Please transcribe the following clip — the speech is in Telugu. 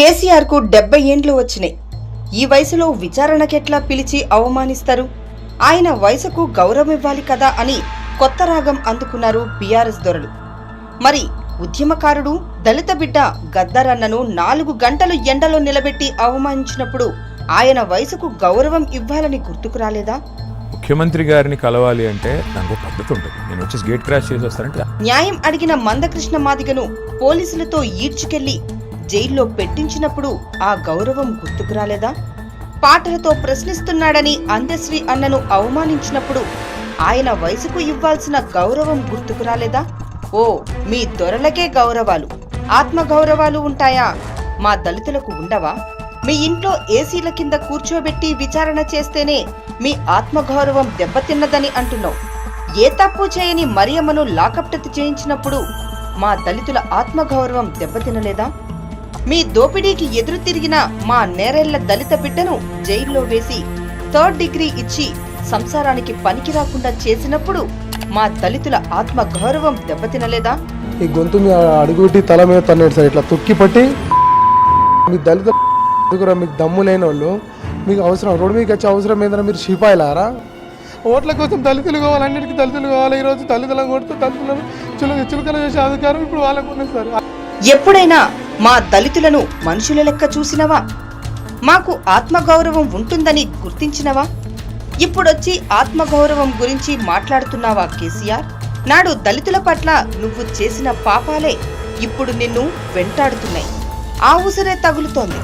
కేసీఆర్ కు 70 ఏండ్లు వచ్చినాయి. ఈ వయసులో విచారణకెట్లా పిలిచి అవమానిస్తారు? ఆయన వయసుకు గౌరవం ఇవ్వాలి కదా అని కొత్త రాగం అందుకున్నారు బీఆర్ఎస్ దొరలు. మరి ఉద్యమకారుడు దళిత బిడ్డ గద్దరన్నను 4 గంటలు ఎండలో నిలబెట్టి అవమానించినప్పుడు ఆయన వయసుకు గౌరవం ఇవ్వాలని గుర్తుకు రాలేదా? ముఖ్యమంత్రి గారిని కలవాలి అంటే నాకు పద్ధతి ఉంటుంది. నేను వచ్చేసి గేట్ క్రాష్ చేసి వస్తానంటే న్యాయం అడిగిన మందకృష్ణ మాదిగను పోలీసులతో ఈడ్చుకెళ్లి జైల్లో పెట్టించినప్పుడు ఆ గౌరవం గుర్తుకు రాలేదా? పాటలతో ప్రశ్నిస్తున్నాడని అందశ్రీ అన్నను అవమానించినప్పుడు ఆయన వయసుకు ఇవ్వాల్సిన గౌరవం గుర్తుకు రాలేదా? ఓ, మీ దొరలకే గౌరవాలు, ఆత్మగౌరవాలు ఉంటాయా? మా దళితులకు ఉండవా? మీ ఇంట్లో ఏసీల కింద కూర్చోబెట్టి విచారణ చేస్తేనే మీ ఆత్మగౌరవం దెబ్బతిన్నదని అంటున్నావు. ఏ తప్పు చేయని మరియమ్మను లాకప్టెత్తి చేయించినప్పుడు మా దళితుల ఆత్మగౌరవం దెబ్బతినలేదా? మీ దోపిడీకి ఎదురు తిరిగిన మా నేరెళ్ల దళిత బిడ్డను జైల్లో వేసి 3rd డిగ్రీ ఇచ్చి సంసారానికి పనికి రాకుండా చేసినప్పుడు మా దళితుల ఆత్మ గౌరవం దెబ్బతినలేదా? ఈ గొంతు మీ అడుగుటి తల మీద తన్నాడు సార్, ఇట్లా తొక్కి పట్టి మీ దళిత మీకు దమ్ము లేని వాళ్ళు మీకు అవసరం రోడ్డు మీకు వచ్చే అవసరం ఏంటంటే మీరు షిపాయిలారా? ఓట్ల కోసం దళితులు కావాలి, అన్నిటికీ దళితులు కావాలి. ఈరోజు దళితులను కొడుతూ దళితులను చులకన చేసే అధికారం ఇప్పుడు వాళ్ళకు ఉన్నది సార్. ఎప్పుడైనా మా దళితులను మనుషుల లెక్క చూసినవా? మాకు ఆత్మగౌరవం ఉంటుందని గుర్తించినవా? ఇప్పుడొచ్చి ఆత్మగౌరవం గురించి మాట్లాడుతున్నావా కేసీఆర్? నాడు దళితుల పట్ల నువ్వు చేసిన పాపాలే ఇప్పుడు నిన్ను వెంటాడుతున్నాయి. ఆ ఉసిరే తగులుతోంది.